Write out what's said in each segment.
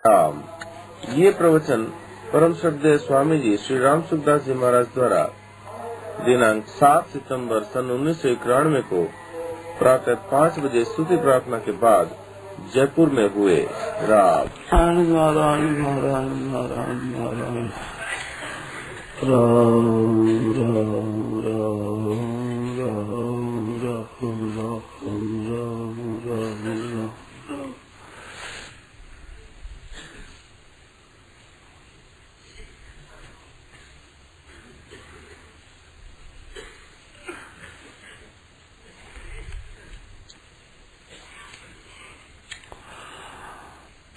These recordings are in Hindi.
राम। ये प्रवचन परम श्रद्धेय स्वामी जी श्री राम सुखदास जी महाराज द्वारा दिनांक 7 सितंबर सन 1991 को प्रातः 5 बजे स्तुति प्रार्थना के बाद जयपुर में हुए। राम नारायण नारायण नारायण नारायण राम राम राम राम राम राम राम राम।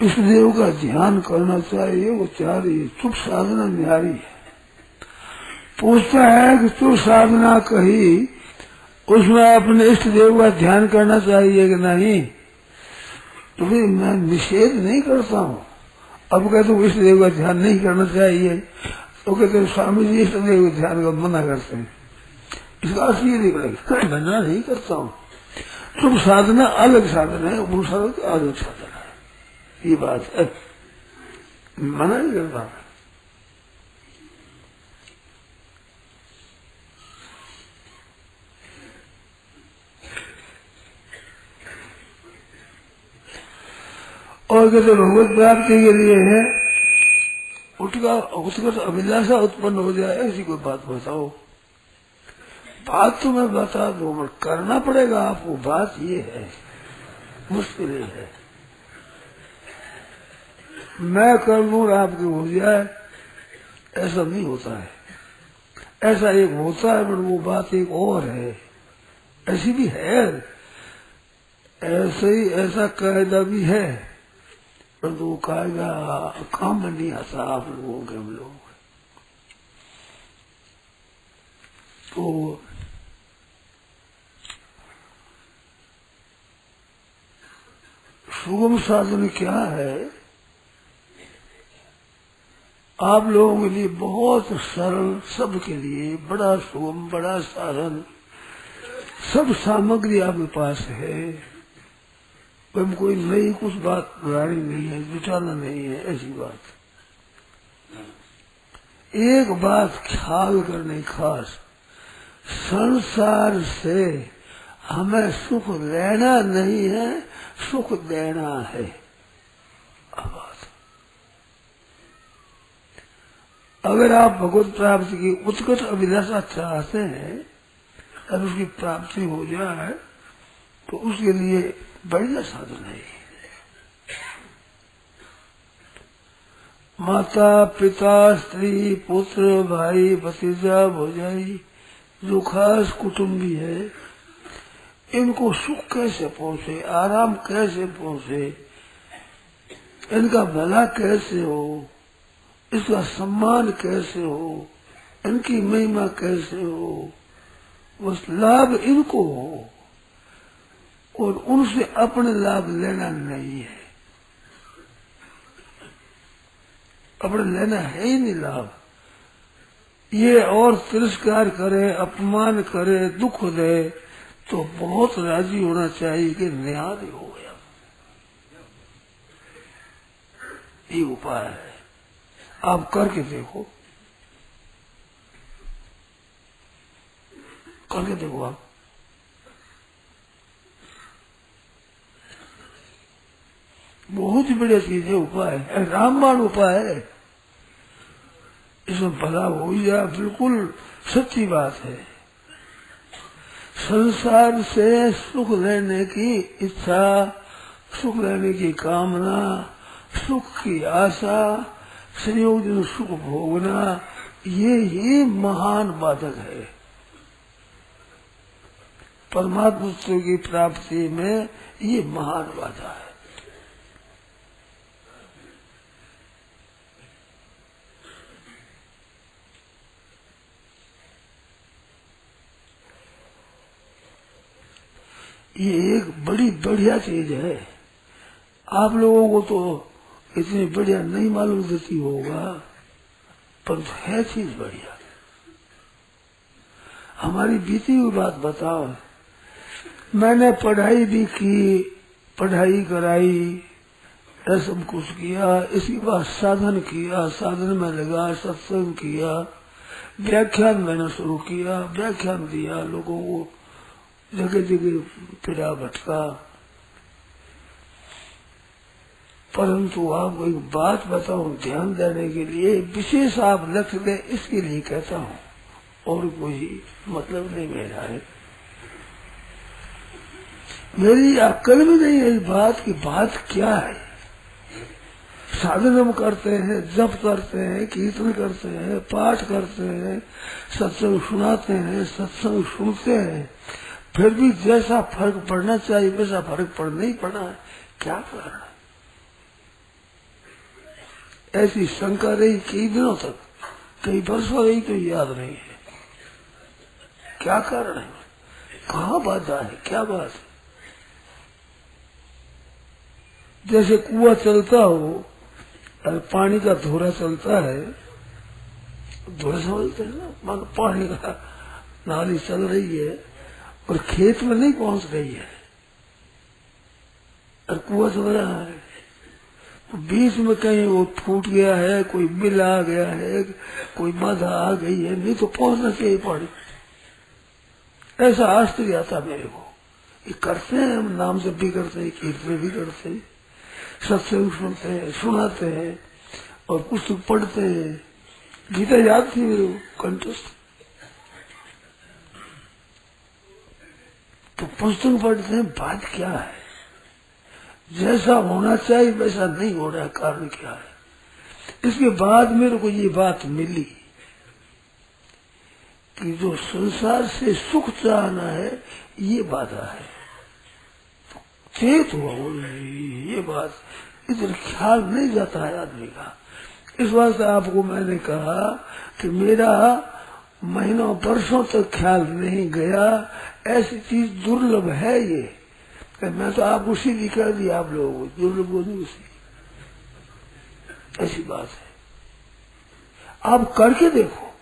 इस देव का ध्यान करना चाहिए। वो चारी चुप साधना न्यारी है। पूछता है कि तू साधना कही, उसमें अपने इष्ट देव का ध्यान करना चाहिए कि नहीं? तो फिर मैं निषेध नहीं करता हूँ। अब कहते हो इष्ट देव का ध्यान नहीं करना चाहिए, तो कहते स्वामी जी इष्ट देव के ध्यान का मना करते हैं। इसका अर्थ ये निकलेगा, मना नहीं करता हूँ। चुप साधना अलग साधना है, वो साधना अलग साधना है। ये बात है, मना नहीं करता। और कहते भगवत प्राप्ति के लिए है उत्कर्ष अभिलाषा उत्पन्न हो जाए, ऐसी कोई बात बताओ। बात तो मैं बता दूं, मगर करना पड़ेगा आपको। बात ये है, मुश्किल है। मैं कर लूं आपकी हो जाए, ऐसा नहीं होता है। ऐसा एक होता है, पर वो बात एक और है। ऐसी भी है, ऐसे ही ऐसा कायदा भी है, पर वो कायदा काम में नहीं आता आप लोगों के। हम लोग तो सुगम साधन क्या है? आप लोगों के लिए बहुत सरल, सबके लिए बड़ा सुगम, बड़ा साधन, सब सामग्री आपके पास है। कोई नई कुछ बात बनानी नहीं है, जुटाना नहीं है, ऐसी बात। एक बात ख्याल करने खास, संसार से हमें सुख लेना नहीं है, सुख देना है। अगर आप भगवत प्राप्ति की उत्कट अभिलाषा चाहते हैं, अगर उसकी प्राप्ति हो जाए, तो उसके लिए बढ़िया साधन है। माता पिता स्त्री पुत्र भाई भतीजा भौजाई जो खास कुटुंबी है, इनको सुख कैसे पहुंचे, आराम कैसे पहुंचे, इनका भला कैसे हो, इसका सम्मान कैसे हो, इनकी महिमा कैसे हो, बस लाभ इनको हो, और उनसे अपने लाभ लेना नहीं है। अपने लेना है ही नहीं लाभ। ये और तिरस्कार करे, अपमान करे, दुख दे, तो बहुत राजी होना चाहिए कि न्याय हो गया। ये उपाय है, आप करके देखो, करके देखो आप। बहुत ही बढ़िया चीज है, उपाय है, रामबाण उपाय है। इसमें भला हो जाए, बिल्कुल सच्ची बात है। संसार से सुख लेने की इच्छा, सुख लेने की कामना, सुख की आशा, संयोजन सुख भोगना, ये महान बाधक है। परमात्मा की प्राप्ति में ये महान बाधा है। ये एक बड़ी बढ़िया चीज है। आप लोगों को तो इतनी बढ़िया नहीं मालूम देती होगा, पर है चीज बढ़िया। हमारी बीती हुई बात बताओ। मैंने पढ़ाई भी की, पढ़ाई कराई, ये सब कुछ किया। इसके बाद साधन किया, साधन में लगा, सत्संग किया, व्याख्यान देना शुरू किया, व्याख्यान दिया, लोगों को जगह जगह फिरा भटका। परंतु आपको एक बात बताऊं ध्यान देने के लिए, विशेष आप लक्ष्य दें इसके लिए कहता हूँ, और कोई मतलब नहीं मेरा है। मेरी अक्ल में नहीं है इस बात की बात क्या है। साधन हम करते हैं, जप करते हैं, कीर्तन करते हैं, पाठ करते हैं, सत्संग सुनाते हैं, सत्संग सुनते हैं, फिर भी जैसा फर्क पड़ना चाहिए वैसा फर्क पड़ नहीं पड़ा है। क्या कारण है? ऐसी शंका रही कई दिनों तक, कई वर्षों रही, तो याद नहीं है क्या कारण है, कहाँ बाधा है, क्या बात है। जैसे कुआं चलता हो और पानी का धोरा चलता है, धोरा समझते हैं ना, मानो पानी का नाली चल रही है और खेत में नहीं पहुंच रही है और कुआं चल रहा है, तो बीच में कहीं वो फूट गया है, कोई बिल आ गया है, कोई बाधा आ गई है, नहीं तो पहुंचना चाहिए पानी। ऐसा आश्चर्य आता मेरे को। ये करते हैं हम, नाम जप भी करते हैं, कीर्तन भी करते हैं, सत्संग सुनते हैं, सुनाते हैं और पुस्तक पढ़ते हैं। गीता याद थी मेरे को कंठस्थ, तो पुस्तक पढ़ते हैं। बात क्या है? जैसा होना चाहिए वैसा नहीं हो रहा है, कारण क्या है? इसके बाद मेरे को ये बात मिली कि जो संसार से सुख चाहना है ये बाधा है। चेत हुआ ये बात, इधर ख्याल नहीं जाता है आदमी का। इस वास्ते आपको मैंने कहा कि मेरा महीनों वर्षों तक ख्याल नहीं गया, ऐसी चीज दुर्लभ है ये। मैं तो आपको सीधी कह दी, आप लोगों को दुर्लभ को नहीं, उसी ऐसी बात है। आप करके देखो,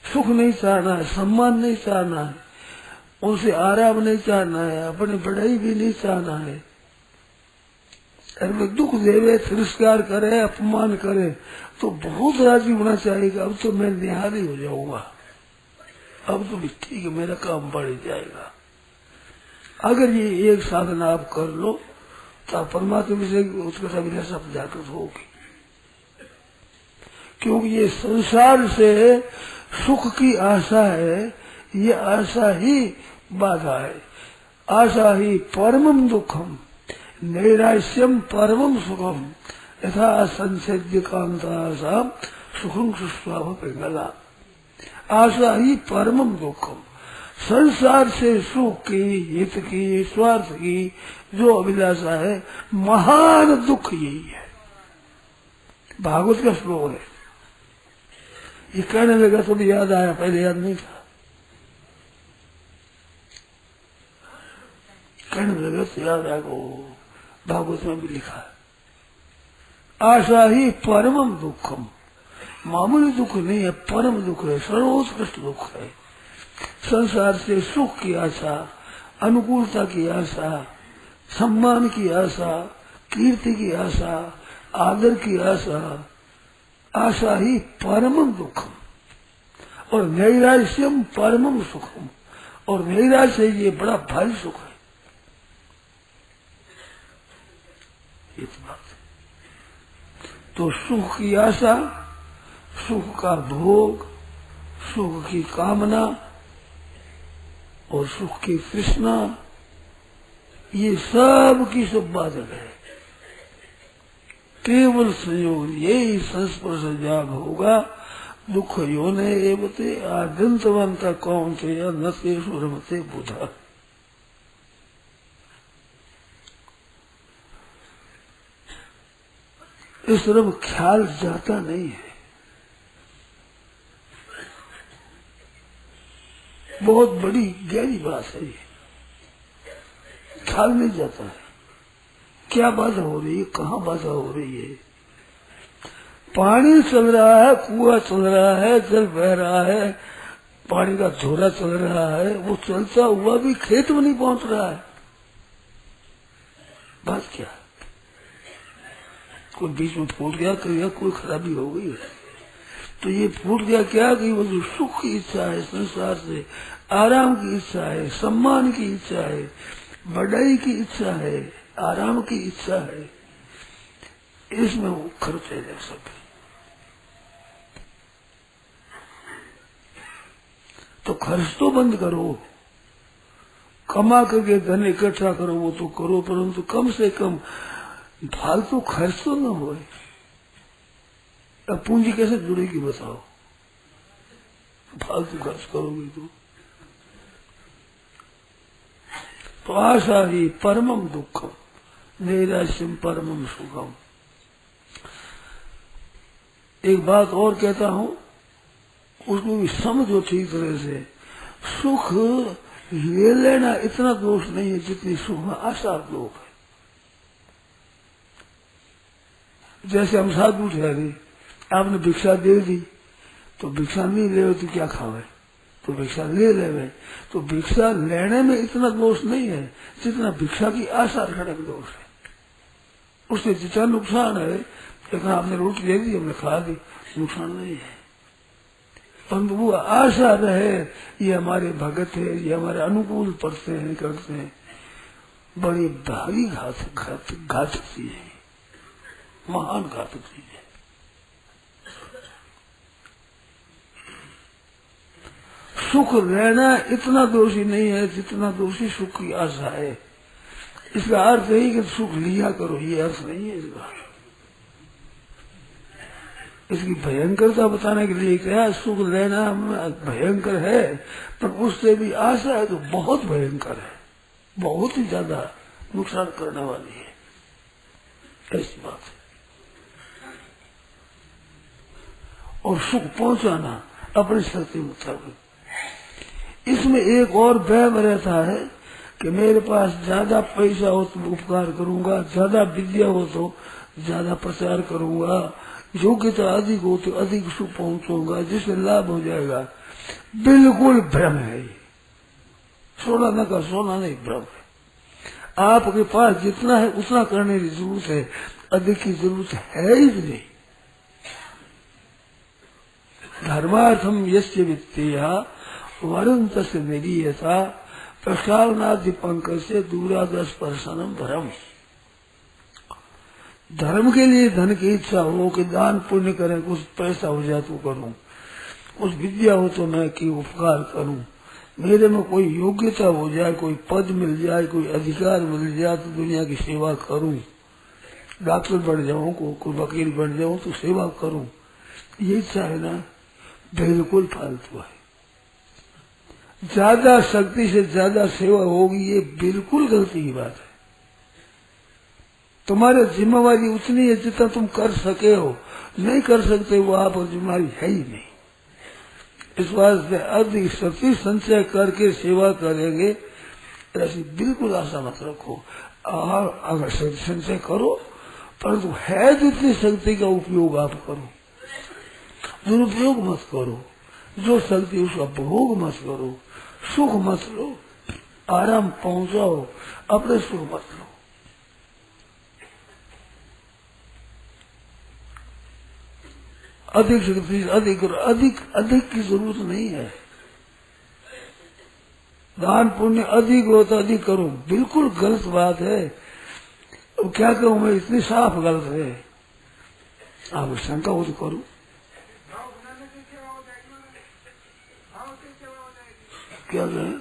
सुख नहीं चाहना है, सम्मान नहीं चाहना है, उनसे आराम नहीं चाहना है, अपनी बढ़ाई भी नहीं चाहना है, अगर दुख देवे, तिरस्कार करे, अपमान करे तो बहुत राजी होना चाहिए। अब तो मैं निहारी हो जाऊंगा, अब तो भी ठीक है, मेरा काम बढ़ जाएगा। अगर ये एक साधना आप कर लो तो आप परमात्मा से उत्कर्ष अभिलाषा जागृत होगी। क्योंकि ये संसार से सुख की आशा है, ये आशा ही बाधा है। आशा ही परमम दुखम नैराश्यम परमम सुखम यथा संसर्ग कांता सुखम सुस्वाभ पिंगला। आशा ही परमम दुखम, संसार से सुख की, हित की, स्वार्थ की जो अभिलाषा है, महान दुख यही है। भागवत का श्लोक है, ये कहने लगा तो भी याद आया, पहले याद नहीं था। कहने लगा तो याद आया, वो भागवत में भी लिखा है। आशा ही परमम दुखम, मामूली दुख नहीं है, परम दुख है, सर्वोत्कृष्ट दुख है। संसार से सुख की आशा, अनुकूलता की आशा, सम्मान की आशा, कीर्ति की आशा, आदर की आशा, आशा ही परमम दुखम और नैराश्यम परमम सुखम। और नैराश्य ये बड़ा भारी सुख है। इस बात तो सुख की आशा, सुख का भोग, सुख की कामना और सुख की तृष्णा, ये सब की सब बाधक है। केवल संयोग यही संस्पर्श जाग होगा। दुख योने एवते आदंतवंत कौन थे नते सुरमते बुधा। इस तरफ ख्याल जाता नहीं है, बहुत बड़ी गहरी बात है ये, ख्याल नहीं जाता है। क्या बाधा हो रही है, कहाँ बाधा हो रही है? पानी चल रहा है, कुआं चल रहा है, जल बह रहा है, पानी का धोरा चल रहा है, वो चलता हुआ भी खेत में नहीं पहुंच रहा है। बात क्या, कोई बीच में फूट गया, कोई खराबी हो गई है तो ये फूट गया क्या कि वो जो सुख की इच्छा है, संसार से आराम की इच्छा है, सम्मान की इच्छा है, बढ़ाई की इच्छा है, आराम की इच्छा है, इसमें वो खर्च है सब। तो खर्च तो बंद करो, कमा करके धन इकट्ठा करो वो तो करो, परंतु कम से कम फालतू खर्च तो न हो। अब पूंजी कैसे जुड़ेगी बताओ, फालतू खर्च करोगे तो आशा ही परमम दुखम नैराश्यम परमम सुखम। एक बात और कहता हूं, उसको भी समझो ठीक तरह से। सुख ले लेना इतना दोष नहीं है जितनी सुख में आशा दोष है। जैसे हम साधु ठहरे, आपने भिक्षा दे दी तो भिक्षा नहीं ले तो क्या खावे, तो भिक्षा ले ले, तो भिक्षा लेने में इतना दोष नहीं है जितना भिक्षा की आशा रखने का दोष है। उससे जितना नुकसान है, लेकिन आपने रोटी दे दी, हमने खा दी, नुकसान नहीं है, परंतु वो आशा रहे ये हमारे भगत है, ये हमारे अनुकूल पढ़ते हैं करते हैं, बड़ी भारी घातक चीज है, महान घातक चीज है। सुख रहना इतना दोषी नहीं है जितना दोषी सुख की आशा है। इसका अर्थ है कि सुख लिया करो, ये अर्थ नहीं है इसका। इसकी भयंकरता बताने के लिए क्या, सुख लेना भयंकर है, पर उससे भी आशा है तो बहुत भयंकर है, बहुत ही ज्यादा नुकसान करने वाली है, ऐसी बात है। और सुख पहुंचाना अपनी शक्ति मुताबिक, इसमें एक और वहम रहता है कि मेरे पास ज्यादा पैसा हो तो उपकार करूंगा, ज्यादा विद्या हो तो ज्यादा प्रचार करूंगा, योग्यता अधिक हो तो अधिक सुख पहुंचूंगा, जिससे लाभ हो जाएगा। बिल्कुल भ्रम है ये, सोना न का सोना नहीं, भ्रम है। आपके पास जितना है उतना करने की जरूरत है, अधिक की जरूरत है ही नहीं। धर्मार्थम यस्य वित्तेया वरुण तस्य निरीयता प्रसारणादि पंकज से दूरादर्श परसनम भरम। धर्म के लिए धन की इच्छा हो कि दान पुण्य करें, कुछ पैसा हो जाए तो करूं, कुछ विद्या हो तो मैं की उपकार करूं, मेरे में कोई योग्यता हो जाए, कोई पद मिल जाए, कोई अधिकार मिल जाए तो दुनिया की सेवा करूं, डॉक्टर बन जाऊं, कोई वकील बन जाऊं तो सेवा करूं, ये इच्छा है ना, बिल्कुल फालतू है। ज्यादा शक्ति से ज्यादा सेवा होगी, ये बिल्कुल गलती की बात है। तुम्हारी जिम्मेवारी उतनी है जितना तुम कर सके हो, नहीं कर सकते वो आप जिम्मेवारी है ही नहीं। इस वास्ते अधिक शक्ति संचय करके सेवा करेंगे ऐसी बिल्कुल आशा मत रखो। और अगर शक्ति संचय करो, परंतु है जितनी शक्ति का उपयोग आप करो, दुरुपयोग मत करो। जो शक्ति उसका भोग मत करो, सुख मत लो, आराम पहुंचाओ, अपने सुख मत लो। अधिक शक्ति अधिक अधिक अधिक की जरूरत नहीं है। दान पुण्य अधिक हो तो अधिक करो, बिल्कुल गलत बात है। अब क्या करूं मैं, इतनी साफ गलत है। आप शंका हो तो करो। क्या कहें,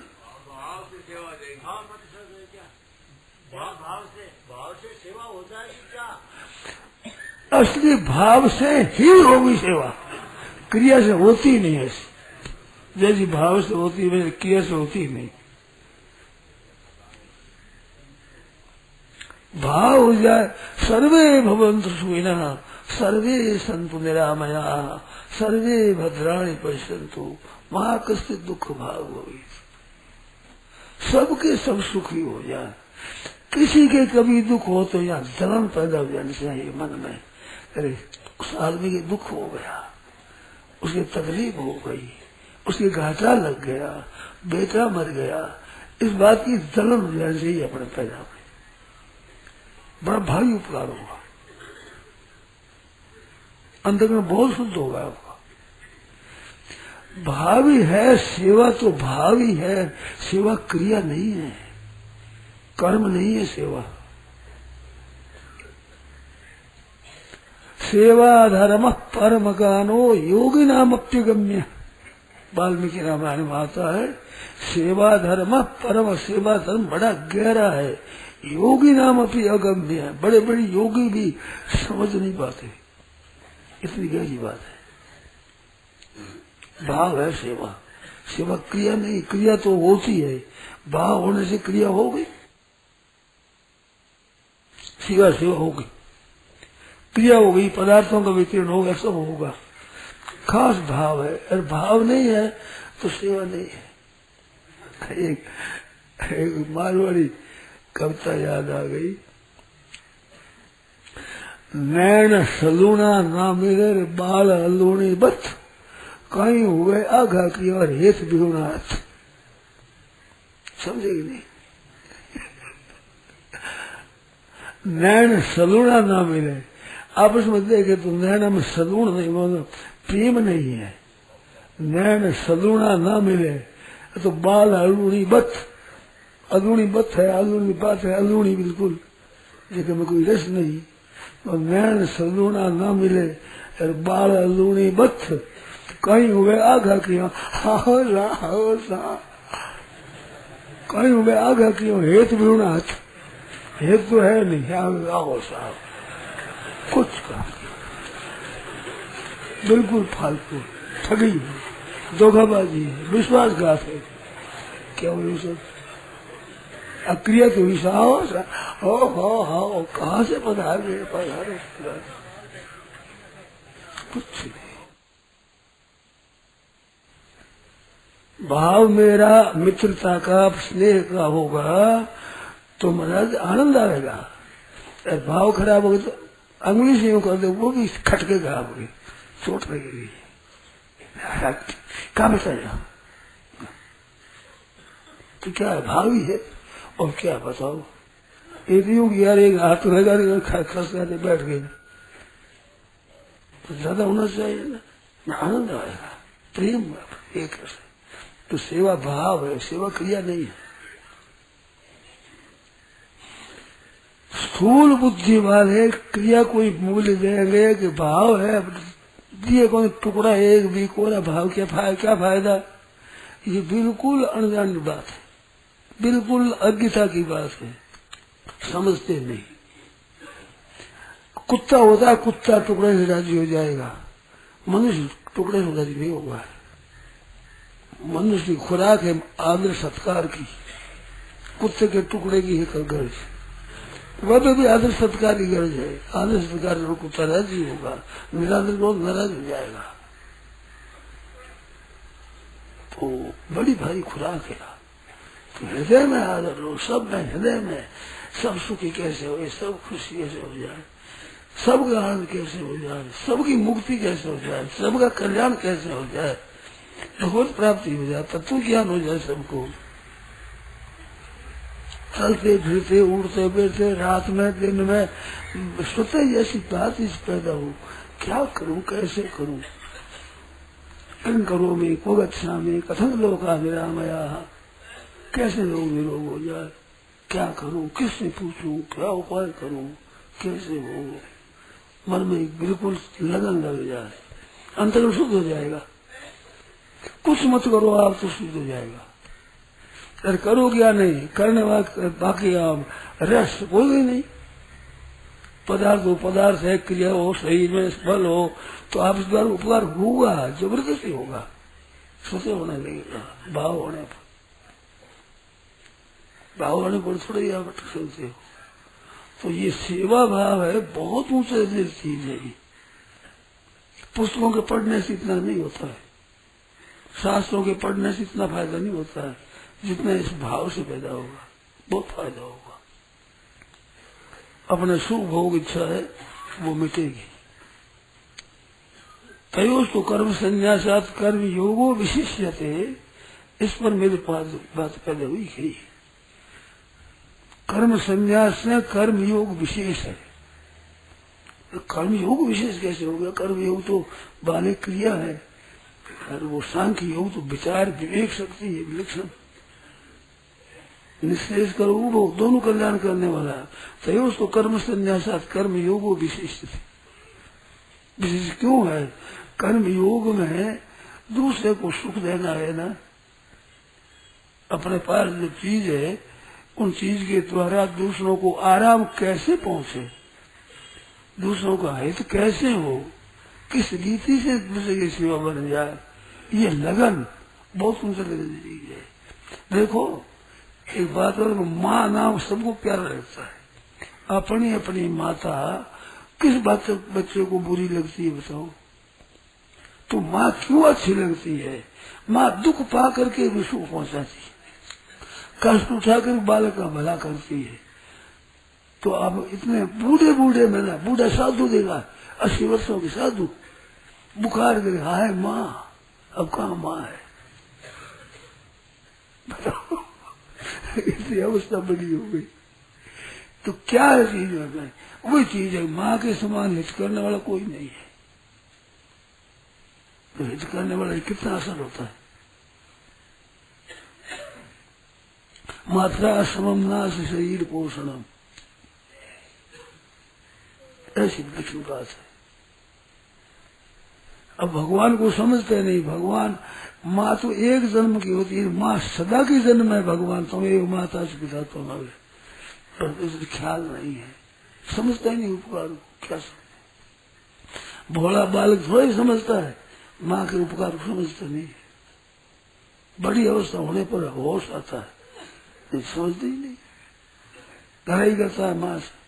असली भाव से ही होगी सेवा, क्रिया से होती नहीं है। जैसी भाव से होती है वैसे क्रिया से होती नहीं। भाव हो जाए, सर्वे भवन्तु सुखिनः सर्वे सन्तु निरामया सर्वे भद्राणि पश्यन्तु मा कश्चित् दुःख भाग भवेत्। सबके सब सुखी हो जाए, किसी के कभी दुख हो तो यहाँ जलन पैदा हो जानी चाहिए मन में। अरे उस आदमी के दुख हो गया, उसकी तकलीफ हो गई, उसके घाटा लग गया, बेटा मर गया, इस बात की जलन हो जानी चाहिए अपने पैदा में। बड़ा भारी उपकार होगा, अंतःकरण बहुत शुद्ध होगा आपका। भावी है सेवा, तो भावी है सेवा, क्रिया नहीं है, कर्म नहीं है सेवा। सेवा धर्म परम गानो योगी नाम अप्यगम्य, वाल्मीकि रामायण में आता है। सेवा धर्म परम, सेवा धर्म बड़ा गहरा है, योगी नाम अपनी अगम्य है, बड़े बड़े योगी भी समझ नहीं पाते, इतनी गहरी बात है। भाव है सेवा, सेवा क्रिया नहीं, क्रिया तो होती है, भाव होने से क्रिया हो गई, सेवा सेवा होगी, क्रिया हो गई, पदार्थों का वितरण होगा, सब होगा। खास भाव है, और भाव नहीं है तो सेवा नहीं है। एक मारवाड़ी कविता याद आ गई, नैन सलूना ना मिले बाल अलूणी बत, कहीं हुए आघा की और हेत बिगुना, समझेगी नहीं। नैन सलूना ना मिले, आपस में देखे तो नैना में सलूण नहीं, मतलब प्रेम नहीं है। नैन सलूना ना मिले तो बाल अलूणी बत, अलूणी बत है, अलूणी बात है, अलूणी बिल्कुल, लेकिन में कोई रस नहीं। और नैन सलूना ना मिले और बाल अलूणी बत, कहीं हुए आघा किया कहीं हुए आघा किया हेत बिगुना, हेत तो है नहीं, आओ साहब कुछ का बिल्कुल फालतू, ठगी, धोखाबाजी, विश्वासघात है, क्या हुई सब अक्रिया तो हुई। हो कहाँ से पधारे कुछ नहीं। भाव मेरा मित्रता का, स्नेह का होगा तो महाराज आनंद आएगा, और भाव खराब होगा तो अंगुली से यूं कर दे, वो भी खटकेगा, आपकी चोट लगेगी, कहाँ बचाएगा। तो क्या है, भाव ही है, और क्या बताओ। एक यूं यार एक हाथ लगा खस करके बैठ गए, तो ज्यादा होना चाहिए ना, आनंद आएगा, प्रेम एक है। तो सेवा भाव है, सेवा क्रिया नहीं है। स्थूल बुद्धि वाले क्रिया कोई मूल्य देंगे कि भाव है, दिए कोई टुकड़ा एक भी कोरा भाव क्या फायदा। ये बिल्कुल अनजानी बात है, बिल्कुल अज्ञता की बात है, समझते नहीं। कुत्ता होता है, कुत्ता टुकड़े से राजी हो जाएगा, मनुष्य टुकड़े से राजी नहीं होगा। मनुष्य की खुराक है आदर सत्कार की, कुत्ते के टुकड़े की है गर्ज, वह भी आदर सत्कार की गर्ज है। आदर सत्कार में कुत्ता राजी होगा, निरादर लोग नाराज हो जाएगा। तो बड़ी भारी खुराक है। तो हृदय में आदर लो, सब में, हृदय में सब सुखी कैसे हो, सब खुशी कैसे हो जाए, सबका आनंद कैसे हो जाए, सबकी मुक्ति कैसे हो जाए, सबका कल्याण कैसे हो जाए, भगवत प्राप्ति हो जाए, तत्व ज्ञान हो जाए सबको। चलते फिरते उड़ते बैठते रात में दिन में सोते जैसी बात इस पैदा हो, क्या करूं कैसे करूं, किन करो में को गच्छा में कथन लोका निरामया, कैसे लोग निरोग हो जाए, क्या करूं, किससे पूछूं, क्या उपाय करूं, कैसे हो। मन में बिल्कुल लगन लग जाए, अंतर शुद्ध हो जाएगा। कुछ मत करो आप तो शुद्ध हो जाएगा। अरे करो क्या नहीं, करने बाकी आप रस कोई भी नहीं। पदार्थ हो, पदार्थ है, क्रिया हो, शरीर में बल हो, तो आप इस बार उपकार होगा, जबरदस्ती होगा, सोचे होने लगेगा। भाव होने पर, भाव होने पर थोड़ी आप अटक सकते हो। तो ये सेवा भाव है, बहुत ऊंचे चीज है। पुस्तकों के पढ़ने से इतना नहीं होता है, शास्त्रों के पढ़ने से इतना फायदा नहीं होता है जितना इस भाव से पैदा होगा, बहुत फायदा होगा। अपने सुख भोग इच्छा है वो मिटेगी। तयोस्तु तो कर्म संन्यासात कर्म योगो विशिष्यते, इस पर मेरे पास बात पैदा हुई है। कर्म संन्यास में कर्म योग विशेष है। कर्म योग विशेष कैसे हो गया? कर्म योग तो बालिक क्रिया है, और वो सांख्य योग तो विचार विवेक शक्ति है, विलक्षण निश्चय करो वो दोनों कल्याण करने वाला है। तो उसको कर्म संन्यासात कर्म योग विशेष थे। विशेष क्यों है? कर्म योग में दूसरे को सुख देना है ना, अपने पास जो चीज है उन चीज के द्वारा दूसरों को आराम कैसे पहुंचे, दूसरों का हित कैसे हो, किस रीति से दूसरे की सेवा बन जाए, ये लगन बहुत सुंदर चीज है। देखो एक बात और, माँ नाम सबको प्यारा लगता है। अपनी अपनी माता किस बात से बच्चे को बुरी लगती है बताओ? तो माँ क्यों अच्छी लगती है? माँ दुख पा करके भी सुख पहुंचाती है, कष्ट उठाकर बालक का भला करती है। तो अब इतने बूढ़े बूढ़े में ना, बूढ़ा साधु देगा 80 वर्षों की साधु बुखार करे, हाय माँ अब कहाँ माँ है बताओ? इतनी अवस्था बड़ी हो गई। तो क्या है चीज में? वही चीज है, माँ के समान हित करने वाला कोई नहीं है। तो हित करने वाला कितना असर होता है। मात्रा समम नाश शरीर पोषणम, ऐसी विलक्षण बात है। अब भगवान को समझते नहीं। भगवान माँ तो एक जन्म की होती है, माँ सदा की जन्म है। भगवान तुम एक माता से पिता तो न, पर इस ख्याल नहीं है, समझता ही नहीं उपकार को। क्या समझे? भोला बालक थोड़ा ही समझता है, माँ के उपकार को समझता नहीं है। बड़ी अवस्था होने पर होश आता है, नहीं समझते ही नहीं, लड़ाई करता है माँ से।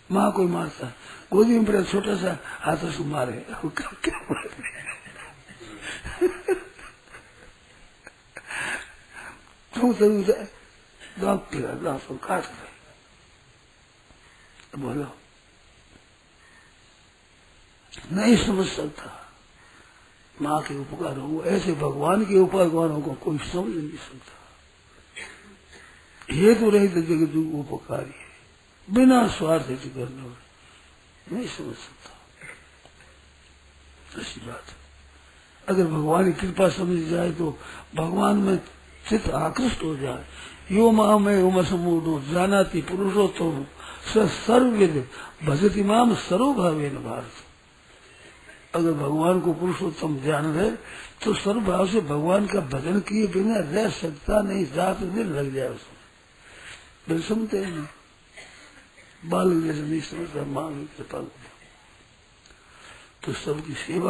माँ कोई मारता है, गोदी में पड़ा छोटा सा हाथों से मारे, क्या मारे? दांत काट रहे, बोलो नहीं समझ सकता माँ के उपकार हो। ऐसे भगवान के उपकारों को कोई समझ नहीं सकता। ये तो रहित जगत उपकारी है, बिना स्वार्थ से करने वाले नहीं समझ सकता। ऐसी बात है। अगर भगवान की कृपा समझ जाए तो भगवान में चित्त आकृष्ट हो जाए। यो माँ में उम समूढ़ो जानाति पुरुषोत्तम सर्वविद भजति माम सर्वभावेन भारत। अगर भगवान को पुरुषोत्तम जान रहे तो सर्वभाव से भगवान का भजन किए बिना रह सकता नहीं, रात दिन लग जाए उसमें। बिल सुनते हैं बालक जैसे नहीं समझता, माँ की कृपा तो सबकी सेवा